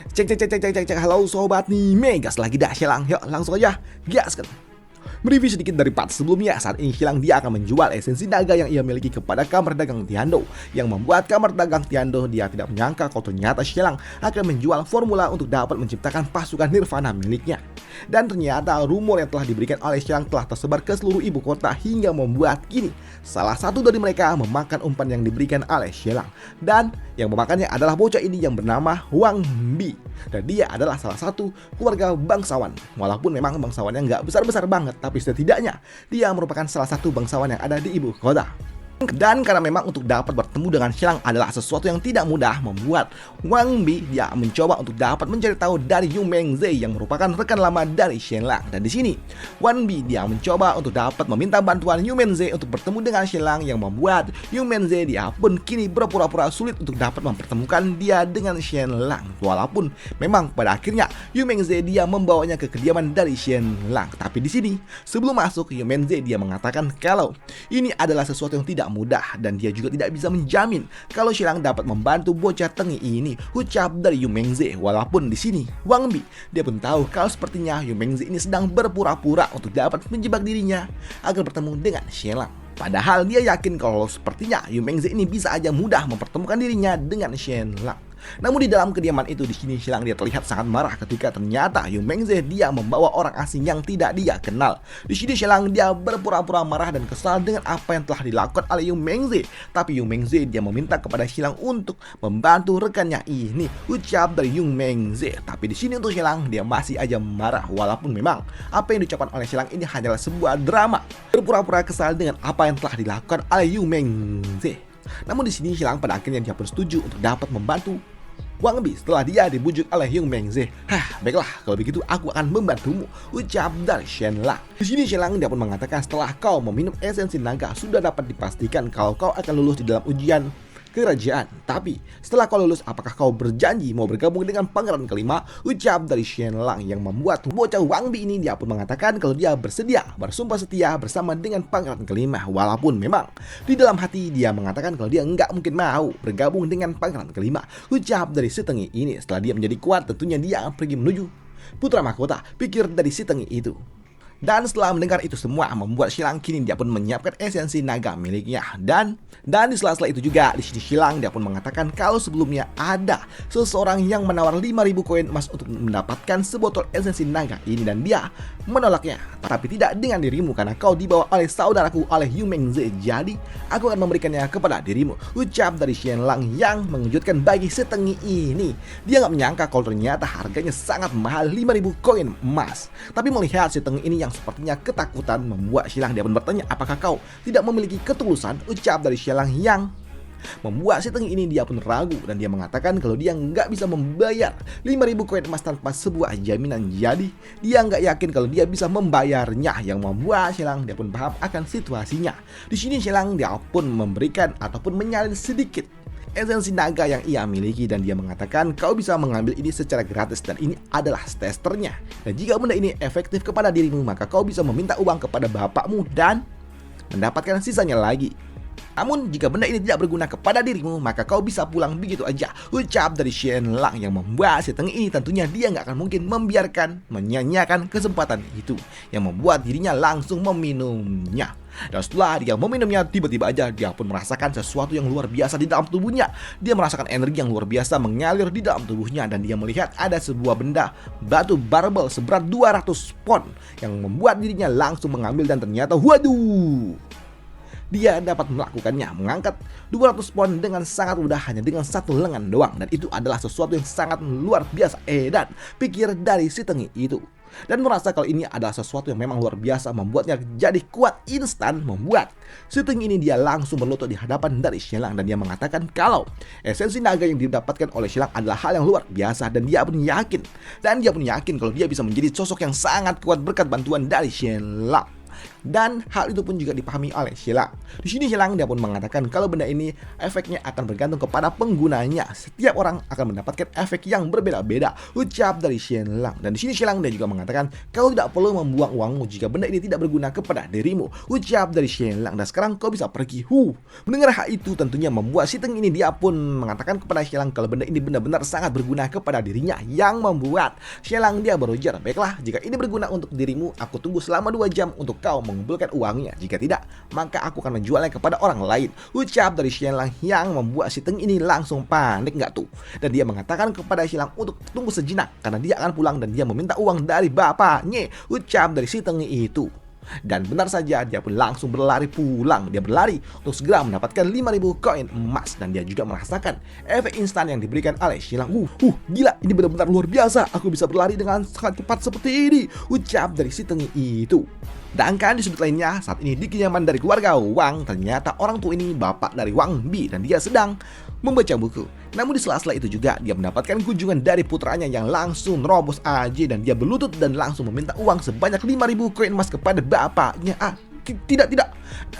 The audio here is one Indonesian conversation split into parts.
Cek. Halo sobat nih, Megas lagi dah Shelang. Yuk langsung aja gaskan. Mereview sedikit dari part sebelumnya, saat ini Shelang dia akan menjual esensi naga yang ia miliki kepada kamar dagang Tiando. Yang membuat kamar dagang Tiando dia tidak menyangka kalau ternyata Shelang akan menjual formula untuk dapat menciptakan pasukan Nirvana miliknya. Dan ternyata rumor yang telah diberikan oleh Shelang telah tersebar ke seluruh ibu kota hingga membuat kini salah satu dari mereka memakan umpan yang diberikan oleh Shelang. Dan yang memakannya adalah bocah ini yang bernama Wang Bi. Dan dia adalah salah satu keluarga bangsawan. Walaupun memang bangsawannya nggak besar-besar banget, tapi setidaknya dia merupakan salah satu bangsawan yang ada di ibu kota. Dan karena memang untuk dapat bertemu dengan Shelang adalah sesuatu yang tidak mudah, membuat Wang Bi dia mencoba untuk dapat mencari tahu dari Yu Mengze yang merupakan rekan lama dari Shelang. Dan di sini Wang Bi dia mencoba untuk dapat meminta bantuan Yu Mengze untuk bertemu dengan Shelang, yang membuat Yu Mengze dia pun kini berpura-pura sulit untuk dapat mempertemukan dia dengan Shelang. Walaupun memang pada akhirnya Yu Mengze dia membawanya ke kediaman dari Shelang. Tapi di sini sebelum masuk, Yu Mengze dia mengatakan kalau ini adalah sesuatu yang tidak mudah dan dia juga tidak bisa menjamin kalau Shelang dapat membantu bocah tengi ini, ucap dari Yu Mengze. Walaupun di sini Wang Bi dia pun tahu kalau sepertinya Yu Mengze ini sedang berpura-pura untuk dapat menjebak dirinya agar bertemu dengan Shelang. Padahal dia yakin kalau sepertinya Yu Mengze ini bisa aja mudah mempertemukan dirinya dengan Shelang. Namun di dalam kediaman itu, di sini Shelang dia terlihat sangat marah ketika ternyata Yu Mengze dia membawa orang asing yang tidak dia kenal. Di sini Shelang dia berpura-pura marah dan kesal dengan apa yang telah dilakukan oleh Yu Mengze. Tapi Yu Mengze dia meminta kepada Shelang untuk membantu rekannya ini, ucap dari Yu Mengze. Tapi di sini untuk Shelang dia masih aja marah, walaupun memang apa yang diucapkan oleh Shelang ini hanyalah sebuah drama. Berpura-pura kesal dengan apa yang telah dilakukan oleh Yu Mengze. Namun di sini Shelang pada akhirnya dia pun setuju untuk dapat membantu Wang Bi setelah dia dibujuk oleh Yu Mengze. Baiklah, kalau begitu aku akan membantumu, ucap dari Shelang. Di sini Shelang dia pun mengatakan setelah kau meminum esensi naga sudah dapat dipastikan kalau kau akan lulus di dalam ujian kerajaan. Tapi setelah kau lulus, apakah kau berjanji mau bergabung dengan pangeran kelima, ucap dari Shelang, yang membuat bocah Wang Bi ini dia pun mengatakan kalau dia bersedia bersumpah setia bersama dengan pangeran kelima. Walaupun memang di dalam hati dia mengatakan kalau dia nggak mungkin mau bergabung dengan pangeran kelima, ucap dari si tengi ini. Setelah dia menjadi kuat, tentunya dia akan pergi menuju putra mahkota, pikir dari si tengi itu. Dan setelah mendengar itu semua, membuat Shelang kini dia pun menyiapkan esensi naga miliknya. Dan di sela-sela itu juga, di sini Shelang dia pun mengatakan kalau sebelumnya ada seseorang yang menawar 5.000 koin emas untuk mendapatkan sebotol esensi naga ini, dan dia menolaknya. Tapi tidak dengan dirimu, karena kau dibawa oleh saudaraku, oleh Yu Mengze. Jadi aku akan memberikannya kepada dirimu, ucap dari Shelang, yang mengejutkan bagi setengi ini. Dia nggak menyangka kalau ternyata harganya sangat mahal, 5.000 koin emas. Tapi melihat setengi ini yang sepertinya ketakutan, membuat Shelang dia pun bertanya, apakah kau tidak memiliki ketulusan, ucap dari Shelang, yang membuat si tengi ini dia pun ragu, dan dia mengatakan kalau dia nggak bisa membayar 5.000 koin emas tanpa sebuah jaminan. Jadi dia nggak yakin kalau dia bisa membayarnya, yang membuat Shelang dia pun paham akan situasinya. Di sini Shelang dia pun memberikan ataupun menyalin sedikit esensi naga yang ia miliki, dan dia mengatakan kau bisa mengambil ini secara gratis dan ini adalah testernya. Dan jika benda ini efektif kepada dirimu, maka kau bisa meminta uang kepada bapakmu dan mendapatkan sisanya lagi. Namun jika benda ini tidak berguna kepada dirimu, maka kau bisa pulang begitu aja, ucap dari Shelang, yang membuat si tengi ini tentunya dia nggak akan mungkin membiarkan menyanyiakan kesempatan itu, yang membuat dirinya langsung meminumnya. Dan setelah dia meminumnya, tiba-tiba aja dia pun merasakan sesuatu yang luar biasa di dalam tubuhnya. Dia merasakan energi yang luar biasa mengalir di dalam tubuhnya, dan dia melihat ada sebuah benda batu barbel seberat 200 pon, yang membuat dirinya langsung mengambil, dan ternyata waduh, dia dapat melakukannya, mengangkat 200 pon dengan sangat mudah hanya dengan satu lengan doang. Dan itu adalah sesuatu yang sangat luar biasa, dan pikir dari si tengi itu. Dan merasa kalau ini adalah sesuatu yang memang luar biasa, membuatnya jadi kuat instan, membuat si tengi ini dia langsung berlutut di hadapan dari Shelang, dan dia mengatakan kalau esensi naga yang didapatkan oleh Shelang adalah hal yang luar biasa, dan dia pun yakin kalau dia bisa menjadi sosok yang sangat kuat berkat bantuan dari Shelang. Dan hal itu pun juga dipahami oleh Xilang. Di sini Xilang dia pun mengatakan kalau benda ini efeknya akan bergantung kepada penggunanya. Setiap orang akan mendapatkan efek yang berbeda-beda, ucap dari Xilang. Dan di sini Xilang dia juga mengatakan kau tidak perlu membuang uangmu jika benda ini tidak berguna kepada dirimu, ucap dari Xilang. Dan sekarang kau bisa pergi. Mendengar hal itu tentunya membuat si Teng ini dia pun mengatakan kepada Xilang kalau benda ini benar-benar sangat berguna kepada dirinya, yang membuat Xilang dia berujar, baiklah jika ini berguna untuk dirimu, aku tunggu selama 2 jam untuk kau mengumpulkan uangnya. Jika tidak, maka aku akan menjualnya kepada orang lain, ucap dari Xilang, yang membuat si Teng ini langsung panik nggak tuh. Dan dia mengatakan kepada Xilang untuk tunggu sejenak karena dia akan pulang dan dia meminta uang dari bapaknya, ucap dari si Teng itu. Dan benar saja dia pun langsung berlari pulang. Dia berlari untuk segera mendapatkan 5.000 koin emas. Dan dia juga merasakan efek instan yang diberikan oleh Xilang. Gila, ini benar-benar luar biasa. Aku bisa berlari dengan sangat cepat seperti ini, ucap dari si Teng itu. Sedangkan di sudut lainnya, saat ini di kediaman dari keluarga Wang, ternyata orang tua ini bapak dari Wang Bi dan dia sedang membaca buku. Namun di sela-sela itu juga dia mendapatkan kunjungan dari putranya yang langsung nerobos aja dan dia berlutut dan langsung meminta uang sebanyak 5.000 koin emas kepada bapaknya. Tidak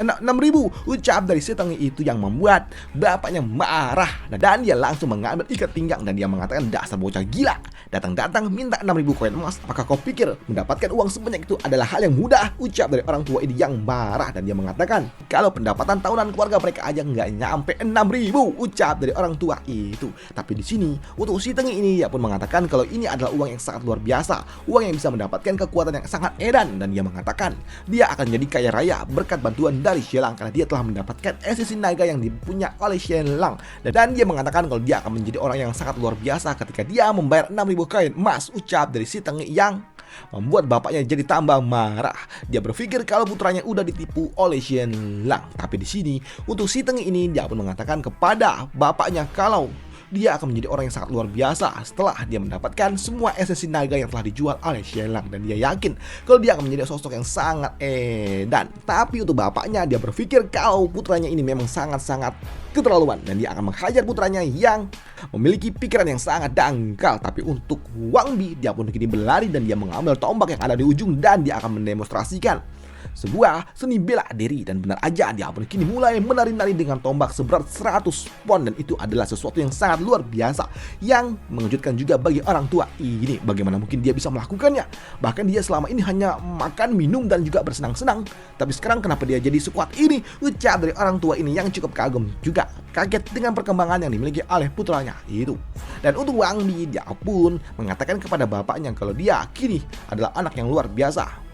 6.000, ucap dari si Teng itu, yang membuat bapaknya marah dan dia langsung mengambil ikat pinggang dan dia mengatakan, dasar bocah gila, datang-datang minta 6.000 koin emas, apakah kau pikir mendapatkan uang sebanyak itu adalah hal yang mudah, ucap dari orang tua ini yang marah. Dan dia mengatakan kalau pendapatan tahunan keluarga mereka aja nggak nyampe 6.000, ucap dari orang tua itu. Tapi di sini untuk si Teng ini dia pun mengatakan kalau ini adalah uang yang sangat luar biasa, uang yang bisa mendapatkan kekuatan yang sangat edan. Dan dia mengatakan dia akan jadi kaya raya berkat bantuan dari Xilang karena dia telah mendapatkan esensi naga yang dipunya oleh Xilang. Dan dia mengatakan kalau dia akan menjadi orang yang sangat luar biasa ketika dia membayar 6.000 koin emas, ucap dari si Teng yang membuat bapaknya jadi tambah marah. Dia berpikir kalau putranya udah ditipu oleh Xilang. Tapi di sini untuk si Teng ini dia pun mengatakan kepada bapaknya kalau dia akan menjadi orang yang sangat luar biasa setelah dia mendapatkan semua esensi naga yang telah dijual oleh Xilang. Dan dia yakin kalau dia akan menjadi sosok yang sangat edan. Tapi untuk bapaknya dia berpikir kalau putranya ini memang sangat-sangat keterlaluan dan dia akan menghajar putranya yang memiliki pikiran yang sangat dangkal. Tapi untuk Wang Bi dia pun kini berlari dan dia mengambil tombak yang ada di ujung dan dia akan mendemonstrasikan sebuah seni bela diri. Dan benar aja dia pun kini mulai menari-nari dengan tombak seberat 100 pon. Dan itu adalah sesuatu yang sangat luar biasa yang mengejutkan juga bagi orang tua ini. Bagaimana mungkin dia bisa melakukannya? Bahkan dia selama ini hanya makan, minum dan juga bersenang-senang, tapi sekarang kenapa dia jadi sekuat ini, ucap dari orang tua ini yang cukup kagum juga kaget dengan perkembangan yang dimiliki oleh putranya itu. Dan untuk Wang Bi dia pun mengatakan kepada bapaknya kalau dia kini adalah anak yang luar biasa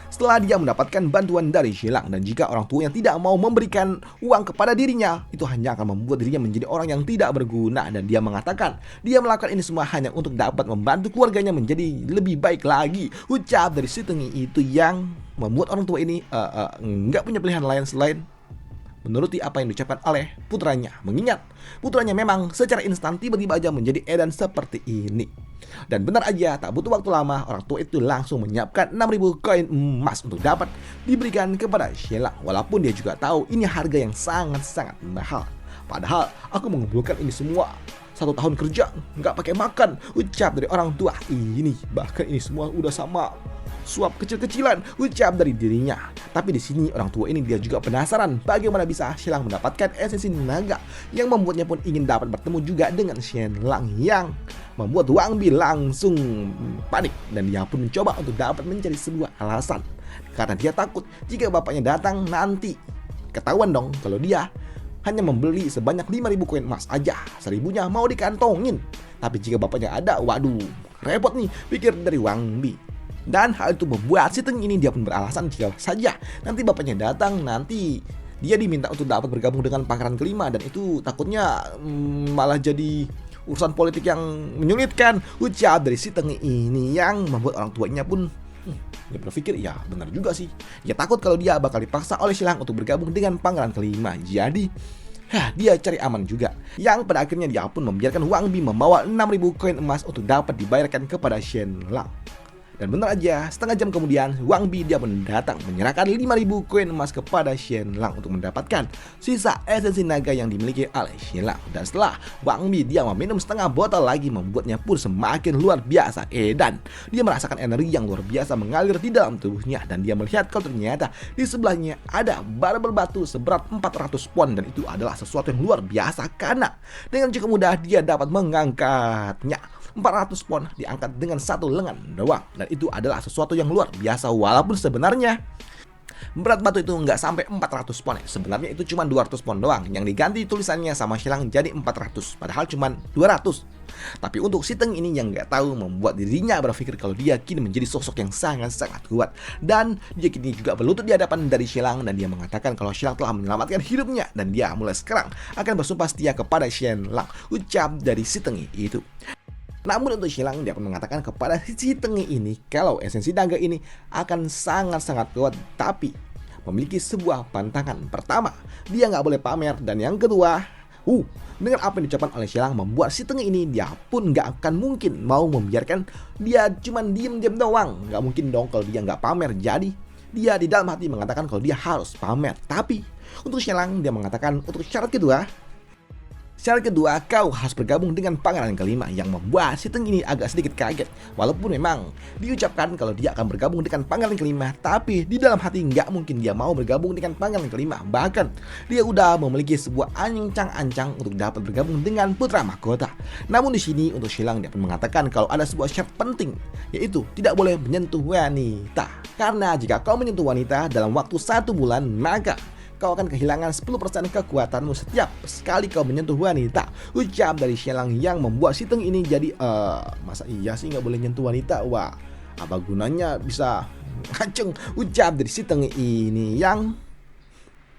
setelah dia mendapatkan bantuan dari Xilang. Dan jika orang tua yang tidak mau memberikan uang kepada dirinya, itu hanya akan membuat dirinya menjadi orang yang tidak berguna. Dan dia mengatakan dia melakukan ini semua hanya untuk dapat membantu keluarganya menjadi lebih baik lagi, ucap dari si Teng itu, yang membuat orang tua ini nggak punya pilihan lain selain menuruti apa yang diucapkan oleh putranya. Mengingat putranya memang secara instan tiba-tiba aja menjadi edan seperti ini. Dan benar aja tak butuh waktu lama orang tua itu langsung menyiapkan 6.000 koin emas untuk dapat diberikan kepada Xilang. Walaupun dia juga tahu ini harga yang sangat-sangat mahal. Padahal aku mengumpulkan ini semua 1 tahun kerja nggak pakai makan, ucap dari orang tua ini. Bahkan ini semua udah sama suap kecil-kecilan, ucap dari dirinya. Tapi di sini orang tua ini dia juga penasaran bagaimana bisa Xilang mendapatkan esensi naga yang membuatnya pun ingin dapat bertemu juga dengan Xilang, yang membuat Wang Bi langsung panik. Dan dia pun mencoba untuk dapat mencari sebuah alasan karena dia takut jika bapaknya datang nanti ketahuan dong kalau dia hanya membeli sebanyak 5.000 koin emas aja, 1.000-nya mau dikantongin. Tapi jika bapaknya ada, waduh, repot nih, pikir dari Wang Bi. Dan hal itu membuat si Teng ini dia pun beralasan jika saja nanti bapaknya datang, nanti dia diminta untuk dapat bergabung dengan pangeran kelima. Dan itu takutnya malah jadi urusan politik yang menyulitkan, ucap dari si Teng ini, yang membuat orang tuanya pun dia berpikir ya benar juga sih. Dia takut kalau dia bakal dipaksa oleh Xilang untuk bergabung dengan pangeran kelima. Jadi dia cari aman juga, yang pada akhirnya dia pun membiarkan Wang Bi membawa 6.000 koin emas untuk dapat dibayarkan kepada Xilang. Dan benar aja, setengah jam kemudian Wang Bi dia pun datang menyerahkan 5.000 koin emas kepada Shen Lang untuk mendapatkan sisa esensi naga yang dimiliki oleh Shen Lang. Dan setelah Wang Bi dia meminum setengah botol lagi, membuatnya pun semakin luar biasa edan. Dia merasakan energi yang luar biasa mengalir di dalam tubuhnya, dan dia melihat kalau ternyata di sebelahnya ada barbel batu seberat 400 pon, dan itu adalah sesuatu yang luar biasa karena dengan cukup mudah dia dapat mengangkatnya. 400 pon diangkat dengan satu lengan doang, dan itu adalah sesuatu yang luar biasa. Walaupun sebenarnya berat batu itu nggak sampai 400 pon, sebenarnya itu cuma 200 pon doang, yang diganti tulisannya sama Shen Lang jadi 400, padahal cuma 200. Tapi untuk si Teng ini yang nggak tahu, membuat dirinya berpikir kalau dia kini menjadi sosok yang sangat-sangat kuat, dan dia kini juga berlutut di hadapan dari Shen Lang, dan dia mengatakan kalau Shen Lang telah menyelamatkan hidupnya, dan dia mulai sekarang akan bersumpah setia kepada Shen Lang, ucap dari si Teng itu. Namun untuk Shen Lang dia pun mengatakan kepada si Teng ini kalau esensi naga ini akan sangat-sangat kuat, tapi memiliki sebuah pantangan. Pertama, dia nggak boleh pamer, dan yang kedua, dengan apa yang diucapkan oleh Shen Lang membuat si Teng ini dia pun nggak akan mungkin mau membiarkan dia cuman diem-diem doang. Nggak mungkin dong kalau dia nggak pamer. Jadi dia di dalam hati mengatakan kalau dia harus pamer. Tapi untuk Shen Lang dia mengatakan untuk syarat kedua, kau harus bergabung dengan pangeran kelima, yang membuat si Teng ini agak sedikit kaget. Walaupun memang diucapkan kalau dia akan bergabung dengan pangeran kelima, tapi di dalam hati nggak mungkin dia mau bergabung dengan pangeran kelima. Bahkan dia udah memiliki sebuah ancang-ancang untuk dapat bergabung dengan putra mahkota. Namun di sini untuk Shen Lang dia pun mengatakan kalau ada sebuah syarat penting, yaitu tidak boleh menyentuh wanita. Karena jika kau menyentuh wanita dalam waktu 1 bulan, maka kau akan kehilangan 10% kekuatanmu setiap sekali kau menyentuh wanita, ucap dari Shen Lang yang membuat si Teng ini jadi masa iya sih nggak boleh nyentuh wanita? Wah, apa gunanya bisa ngaceng, ucap dari si Teng ini yang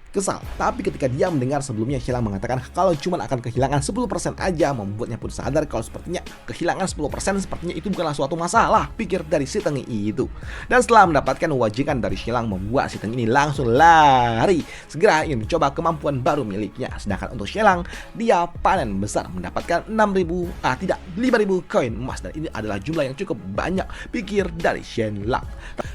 kesal. Tapi ketika dia mendengar sebelumnya Shen Lang mengatakan kalau cuma akan kehilangan 10% aja, membuatnya pun sadar kalau sepertinya kehilangan 10% sepertinya itu bukanlah suatu masalah, pikir dari si Teng itu. Dan setelah mendapatkan wajikan dari Shen Lang, membuat si Teng ini langsung lari segera ingin mencoba kemampuan baru miliknya. Sedangkan untuk Shen Lang dia panen besar mendapatkan 5.000 koin emas, dan ini adalah jumlah yang cukup banyak, pikir dari Shen Lang.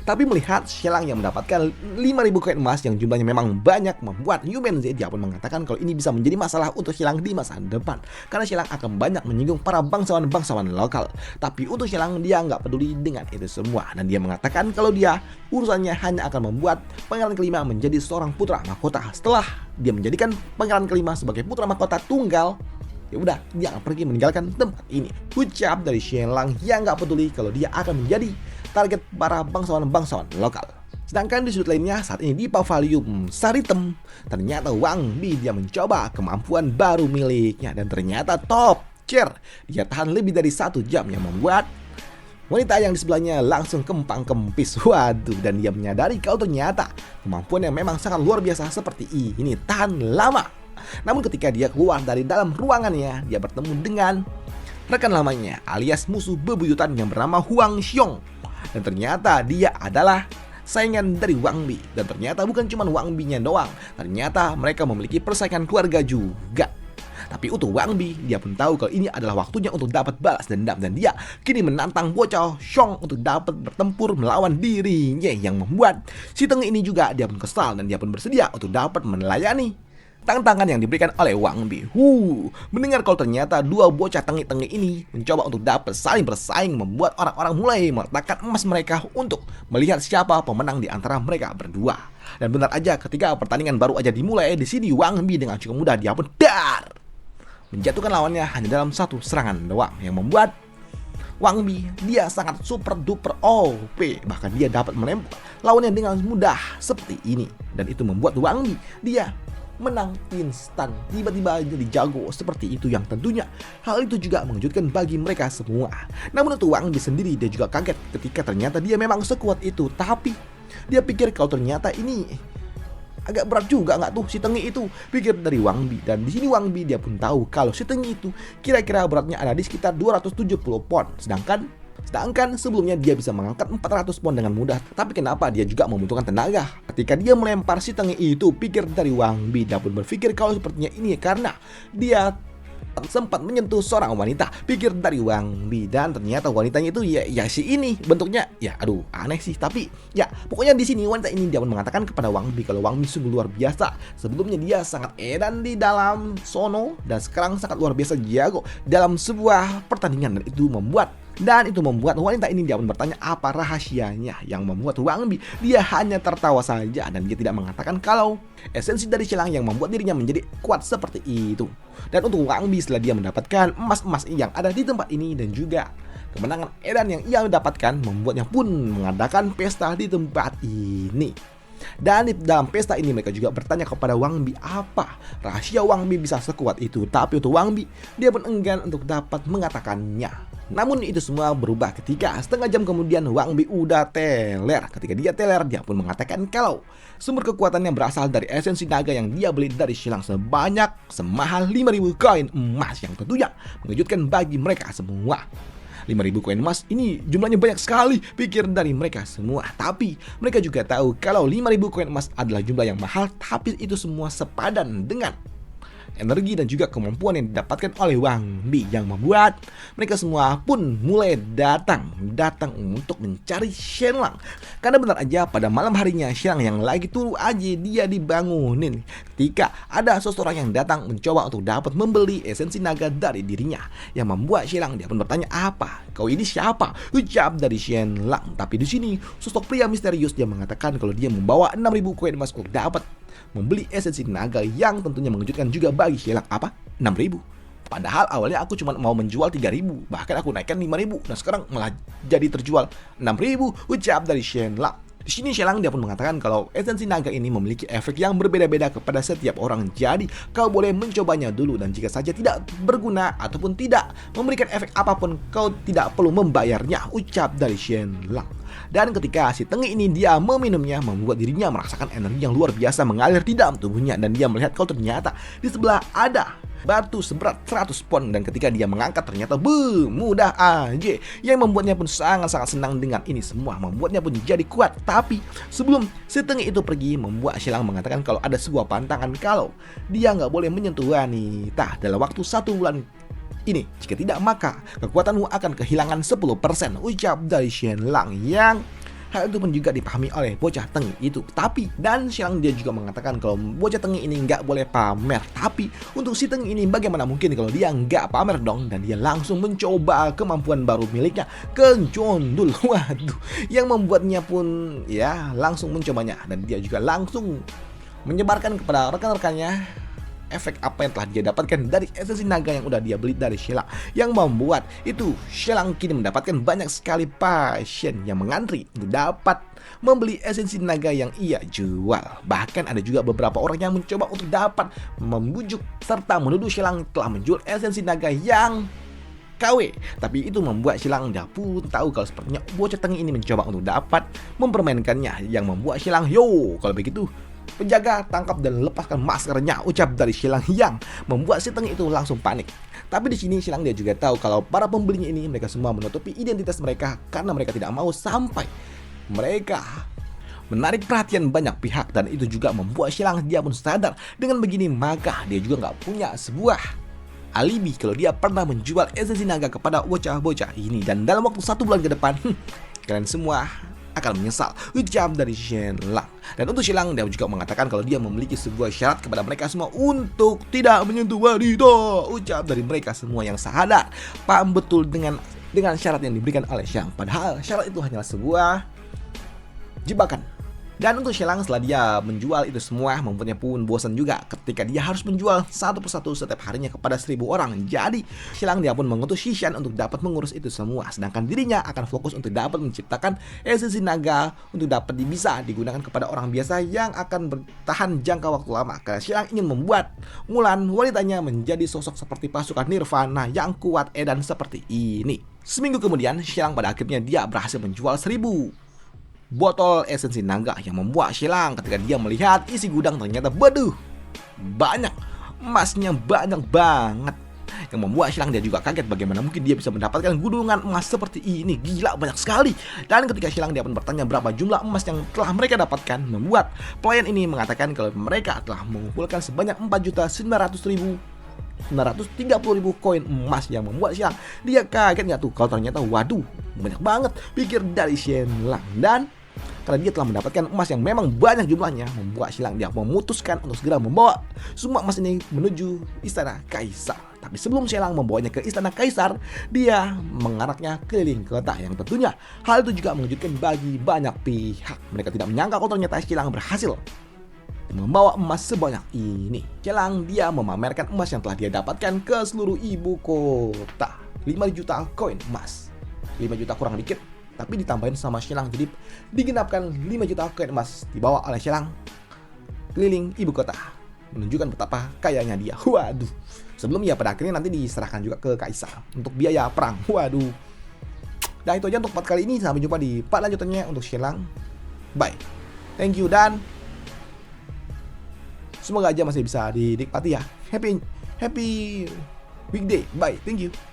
Tapi melihat Shen Lang yang mendapatkan 5.000 koin emas yang jumlahnya memang banyak, membuat Yumen Z dia pun mengatakan kalau ini bisa menjadi masalah untuk Shen Lang di masa depan, karena Shen Lang akan banyak menyinggung para bangsawan-bangsawan lokal. Tapi untuk Shen Lang dia nggak peduli dengan itu semua, dan dia mengatakan kalau dia urusannya hanya akan membuat pangeran kelima menjadi seorang putra mahkota. Setelah dia menjadikan pangeran kelima sebagai putra mahkota tunggal, ya udah dia akan pergi meninggalkan tempat ini, ucap dari Shen Lang yang nggak peduli kalau dia akan menjadi target para bangsawan-bangsawan lokal. Sedangkan di sudut lainnya saat ini di Pavilion Saritem, ternyata Wang Bi dia mencoba kemampuan baru miliknya, dan ternyata top tier. Dia tahan lebih dari 1 jam yang membuat wanita yang di sebelahnya langsung kempang kempis. Waduh, dan dia menyadari kalau ternyata kemampuan yang memang sangat luar biasa seperti ini tahan lama. Namun ketika dia keluar dari dalam ruangannya, dia bertemu dengan rekan lamanya alias musuh bebuyutan yang bernama Huang Xiong. Dan ternyata dia adalah saingan dari Wang Bi. Dan ternyata bukan cuma Wang Bi-nya doang, ternyata mereka memiliki persaingan keluarga juga. Tapi untuk Wang Bi, dia pun tahu kalau ini adalah waktunya untuk dapat balas dendam, dan dia kini menantang bocah Xiong untuk dapat bertempur melawan dirinya, yang membuat si Teng ini juga dia pun kesal, dan dia pun bersedia untuk dapat melayani tantangan yang diberikan oleh Wang Bi. Mendengar kalau ternyata dua bocah tengi-tengi ini mencoba untuk dapat saling bersaing, membuat orang-orang mulai meletakkan emas mereka untuk melihat siapa pemenang di antara mereka berdua. Dan benar aja, ketika pertandingan baru aja dimulai, di sini Wang Bi dengan cukup mudah dia pun menjatuhkan lawannya hanya dalam 1 serangan doang, yang membuat Wang Bi dia sangat super duper OP. Bahkan dia dapat melempar lawannya dengan mudah seperti ini, dan itu membuat Wang Bi dia menang instan, tiba-tiba jadi jago seperti itu, yang tentunya hal itu juga mengejutkan bagi mereka semua. Namun untuk Wang Bi sendiri dia juga kaget ketika ternyata dia memang sekuat itu, tapi dia pikir kalau ternyata ini agak berat juga nggak tuh si Tengi itu, pikir dari Wang Bi. Dan di sini Wang Bi dia pun tahu kalau si Tengi itu kira-kira beratnya ada di sekitar 270 pon, sedangkan sebelumnya dia bisa mengangkat 400 pon dengan mudah. Tapi kenapa dia juga membutuhkan tenaga ketika dia melempar si Tengi itu, pikir dari Wang Bi. Dia pun berpikir kalau sepertinya ini karena dia sempat menyentuh seorang wanita, pikir dari Wang Bi, dan ternyata wanitanya itu ya si ini bentuknya ya aduh aneh sih, tapi ya pokoknya di sini wanita ini dia pun mengatakan kepada Wang Bi kalau Wang Bi sungguh luar biasa. Sebelumnya dia sangat edan di dalam sono dan sekarang sangat luar biasa jago dalam sebuah pertandingan, dan itu membuat wanita ini dia pun bertanya apa rahasianya, yang membuat Wang Bi dia hanya tertawa saja dan dia tidak mengatakan kalau esensi dari Xilang yang membuat dirinya menjadi kuat seperti itu. Dan untuk Wang Bi setelah dia mendapatkan emas-emas yang ada di tempat ini dan juga kemenangan edan yang ia dapatkan, membuatnya pun mengadakan pesta di tempat ini. Dan di dalam pesta ini mereka juga bertanya kepada Wang Bi apa rahasia Wang Bi bisa sekuat itu. Tapi untuk Wang Bi dia pun enggan untuk dapat mengatakannya. Namun itu semua berubah ketika setengah jam kemudian Wang Bi udah teler. Ketika dia teler dia pun mengatakan kalau sumber kekuatannya berasal dari esensi naga yang dia beli dari Xilang sebanyak semahal 5.000 koin emas, yang tentunya mengejutkan bagi mereka semua. 5.000 koin emas ini jumlahnya banyak sekali, pikir dari mereka semua. Tapi mereka juga tahu kalau 5.000 koin emas adalah jumlah yang mahal, tapi itu semua sepadan dengan energi dan juga kemampuan yang didapatkan oleh Wang Bi, yang membuat mereka semua pun mulai datang untuk mencari Shenlang. Karena benar aja pada malam harinya Shenlang yang lagi turu aja dia dibangunin ketika ada seseorang yang datang mencoba untuk dapat membeli esensi naga dari dirinya, yang membuat Shenlang dia pun bertanya apa kau ini siapa, ucap dari Shenlang. Tapi di sini sosok pria misterius dia mengatakan kalau dia membawa 6.000 koin emas untuk dapat membeli esensi naga, yang tentunya mengejutkan juga bagi Xilang. Apa? 6.000? Padahal awalnya aku cuma mau menjual 3.000, bahkan aku naikkan 5.000, nah sekarang malah jadi terjual 6.000, ucap dari Xilang. Di sini Xilang dia pun mengatakan kalau esensi naga ini memiliki efek yang berbeda-beda kepada setiap orang. Jadi kau boleh mencobanya dulu, dan jika saja tidak berguna ataupun tidak memberikan efek apapun, kau tidak perlu membayarnya, ucap dari Xilang. Dan ketika si Tengi ini dia meminumnya, membuat dirinya merasakan energi yang luar biasa mengalir di dalam tubuhnya, dan dia melihat kalau ternyata di sebelah ada batu seberat 100 pon, dan ketika dia mengangkat ternyata mudah aja, yang membuatnya pun sangat-sangat senang dengan ini semua, membuatnya pun jadi kuat. Tapi sebelum si Tengi itu pergi, membuat Xilang mengatakan kalau ada sebuah pantangan kalau dia nggak boleh menyentuh wanita dalam waktu 1 bulan ini. Jika tidak maka kekuatanmu akan kehilangan 10%, ucap dari Xilang, yang hal itu pun juga dipahami oleh bocah Tengi itu. Tapi dan Xilang dia juga mengatakan kalau bocah Tengi ini nggak boleh pamer. Tapi untuk si Tengi ini bagaimana mungkin kalau dia nggak pamer dong, dan dia langsung mencoba kemampuan baru miliknya, Kencondul. Waduh, yang membuatnya pun ya langsung mencobanya, dan dia juga langsung menyebarkan kepada rekan-rekannya efek apa yang telah dia dapatkan dari esensi naga yang udah dia beli dari Xilang, yang membuat itu Xilang kini mendapatkan banyak sekali pasien yang mengantri untuk dapat membeli esensi naga yang ia jual. Bahkan ada juga beberapa orang yang mencoba untuk dapat membujuk serta menuduh Xilang telah menjual esensi naga yang KW. Tapi itu membuat Xilang dia pun tahu kalau sepertinya bocah Tengi ini mencoba untuk dapat mempermainkannya, yang membuat Xilang, yo kalau begitu penjaga tangkap dan lepaskan maskernya, ucap dari Xilang, yang membuat si Tengi itu langsung panik. Tapi di sini Xilang dia juga tahu kalau para pembelinya ini mereka semua menutupi identitas mereka karena mereka tidak mau sampai mereka menarik perhatian banyak pihak, dan itu juga membuat Xilang dia pun sadar dengan begini maka dia juga nggak punya sebuah alibi kalau dia pernah menjual esensi naga kepada bocah-bocah ini, dan dalam waktu 1 bulan ke depan kalian semua akan menyesal, ucap dari Xilang. Dan untuk Xilang dia juga mengatakan kalau dia memiliki sebuah syarat kepada mereka semua untuk tidak menyentuh wanita, ucap dari mereka semua yang sadar paham betul dengan syarat yang diberikan oleh Xilang. Padahal syarat itu hanyalah sebuah jebakan. Dan untuk Xilang setelah dia menjual itu semua, membuatnya pun bosan juga ketika dia harus menjual satu persatu setiap harinya kepada 1.000 orang. Jadi Xilang dia pun mengutus Xishan untuk dapat mengurus itu semua, sedangkan dirinya akan fokus untuk dapat menciptakan esensi naga untuk dapat bisa digunakan kepada orang biasa yang akan bertahan jangka waktu lama. Karena Xilang ingin membuat Mulan wanitanya menjadi sosok seperti pasukan Nirvana yang kuat edan seperti ini. Seminggu kemudian Xilang pada akhirnya dia berhasil menjual 1.000 botol esensi naga, yang membuat Xilang ketika dia melihat isi gudang ternyata banyak emasnya, banyak banget, yang membuat Xilang dia juga kaget bagaimana mungkin dia bisa mendapatkan gudungan emas seperti ini. Gila, banyak sekali. Dan ketika Xilang dia pun bertanya berapa jumlah emas yang telah mereka dapatkan, membuat pelayan ini mengatakan kalau mereka telah mengumpulkan sebanyak 4.900.000 930.000 koin emas yang membuat Xilang dia kaget nggak tuh kalau ternyata waduh banyak banget pikir dari Shenlang. Dan karena dia telah mendapatkan emas yang memang banyak jumlahnya, membuat Xilang dia memutuskan untuk segera membawa semua emas ini menuju Istana Kaisar. Tapi sebelum Xilang membawanya ke Istana Kaisar, dia mengaraknya keliling kota yang tentunya hal itu juga mengejutkan bagi banyak pihak. Mereka tidak menyangka kalau ternyata Xilang berhasil membawa emas sebanyak ini. Xilang dia memamerkan emas yang telah dia dapatkan ke seluruh ibu kota. 5 juta koin emas. 5 juta kurang dikit, tapi ditambahin sama Xilang, jadi digenapkan 5 juta koin emas dibawa oleh Xilang keliling ibu kota, menunjukkan betapa kayanya dia. Waduh. Sebelum ya pada akhirnya nanti diserahkan juga ke Kaisar untuk biaya perang. Waduh. Dan itu aja untuk part kali ini. Sampai jumpa di part lanjutannya untuk Xilang. Bye. Thank you dan semoga aja masih bisa dinikmati ya. Happy weekday. Bye. Thank you.